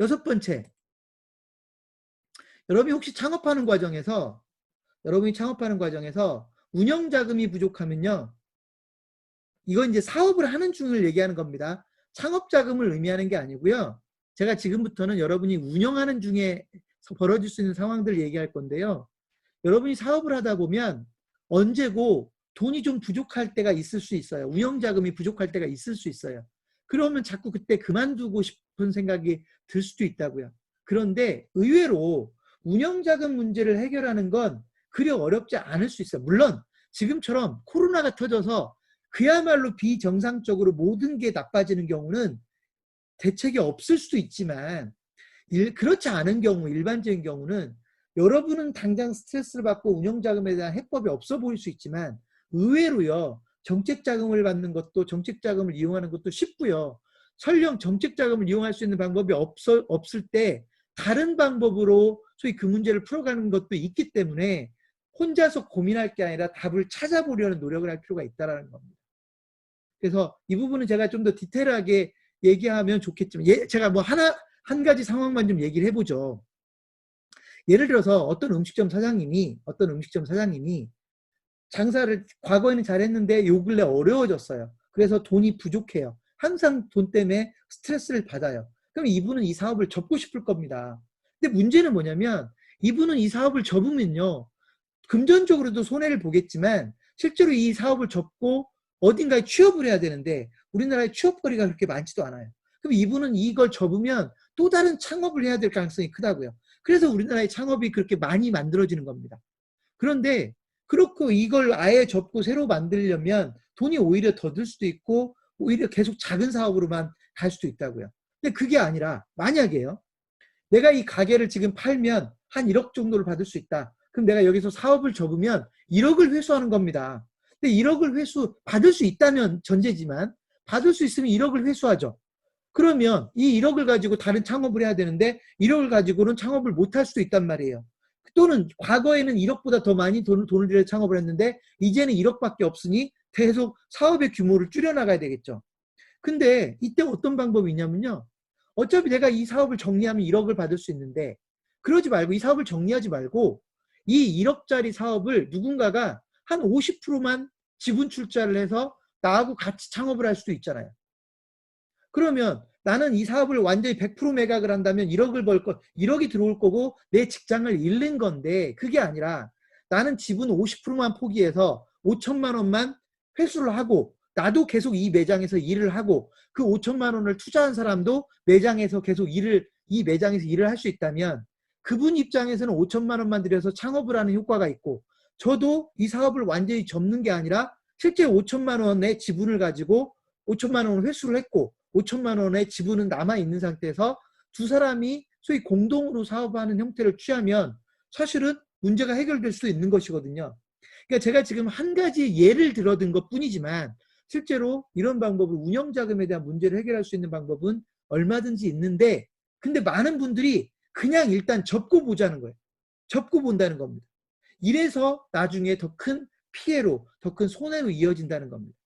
여섯 번째, 여러분이 혹시 창업하는 과정에서 운영 자금이 부족하면요. 이건 이제 사업을 하는 중을 얘기하는 겁니다. 창업 자금을 의미하는 게 아니고요. 제가 지금부터는 여러분이 운영하는 중에 벌어질 수 있는 상황들을 얘기할 건데요. 여러분이 사업을 하다 보면 언제고 돈이 좀 부족할 때가 있을 수 있어요. 운영 자금이 부족할 때가 있을 수 있어요. 그러면 자꾸 그때 그만두고 싶은 생각이 들 수도 있다고요. 그런데 의외로 운영 자금 문제를 해결하는 건 그리 어렵지 않을 수 있어요. 물론 지금처럼 코로나가 터져서 그야말로 비정상적으로 모든 게 나빠지는 경우는 대책이 없을 수도 있지만 그렇지 않은 경우, 일반적인 경우는 여러분은 당장 스트레스를 받고 운영자금에 대한 해법이 없어 보일 수 있지만 의외로요. 정책자금을 받는 것도 정책자금을 이용하는 것도 쉽고요. 설령 정책자금을 이용할 수 있는 방법이 없을 때 다른 방법으로 소위 그 문제를 풀어가는 것도 있기 때문에 혼자서 고민할 게 아니라 답을 찾아보려는 노력을 할 필요가 있다는 겁니다. 그래서 이 부분은 제가 좀 더 디테일하게 얘기하면 좋겠지만 제가 뭐 한 가지 상황만 좀 얘기를 해보죠. 예를 들어서 어떤 음식점 사장님이 장사를 과거에는 잘했는데 요 근래 어려워졌어요. 그래서 돈이 부족해요. 항상 돈 때문에 스트레스를 받아요. 그럼 이분은 이 사업을 접고 싶을 겁니다. 근데 문제는 뭐냐면 이분은 이 사업을 접으면요. 금전적으로도 손해를 보겠지만 실제로 이 사업을 접고 어딘가에 취업을 해야 되는데 우리나라에 취업거리가 그렇게 많지도 않아요. 그럼 이분은 이걸 접으면 또 다른 창업을 해야 될 가능성이 크다고요. 그래서 우리나라의 창업이 그렇게 많이 만들어지는 겁니다. 그런데 그렇고 이걸 아예 접고 새로 만들려면 돈이 오히려 더 들 수도 있고 오히려 계속 작은 사업으로만 갈 수도 있다고요. 근데 그게 아니라 만약에요. 내가 이 가게를 지금 팔면 한 1억 정도를 받을 수 있다. 그럼 내가 여기서 사업을 접으면 1억을 회수하는 겁니다. 근데 1억을 받을 수 있다면 전제지만 받을 수 있으면 1억을 회수하죠. 그러면 이 1억을 가지고 다른 창업을 해야 되는데 1억을 가지고는 창업을 못할 수도 있단 말이에요. 또는 과거에는 1억보다 더 많이 돈을 들여 창업을 했는데 이제는 1억밖에 없으니 계속 사업의 규모를 줄여나가야 되겠죠. 근데 이때 어떤 방법이 있냐면요. 어차피 내가 이 사업을 정리하면 1억을 받을 수 있는데 그러지 말고 이 사업을 정리하지 말고 이 1억짜리 사업을 누군가가 한 50%만 지분 출자를 해서 나하고 같이 창업을 할 수도 있잖아요. 그러면 나는 이 사업을 완전히 100% 매각을 한다면 1억이 들어올 거고 내 직장을 잃는 건데 그게 아니라 나는 지분 50%만 포기해서 5천만 원만 회수를 하고 나도 계속 이 매장에서 일을 하고 그 5천만 원을 투자한 사람도 매장에서 계속 이 매장에서 일을 할 수 있다면 그분 입장에서는 5천만 원만 들여서 창업을 하는 효과가 있고 저도 이 사업을 완전히 접는 게 아니라 실제 5천만 원의 지분을 가지고 5천만 원을 회수를 했고 5천만 원의 지분은 남아있는 상태에서 두 사람이 소위 공동으로 사업하는 형태를 취하면 사실은 문제가 해결될 수 있는 것이거든요. 그러니까 제가 지금 한 가지 예를 들어든 것 뿐이지만 실제로 이런 방법을 운영자금에 대한 문제를 해결할 수 있는 방법은 얼마든지 있는데 근데 많은 분들이 그냥 일단 접고 보자는 거예요. 접고 본다는 겁니다. 이래서 나중에 더 큰 피해로 더 큰 손해로 이어진다는 겁니다.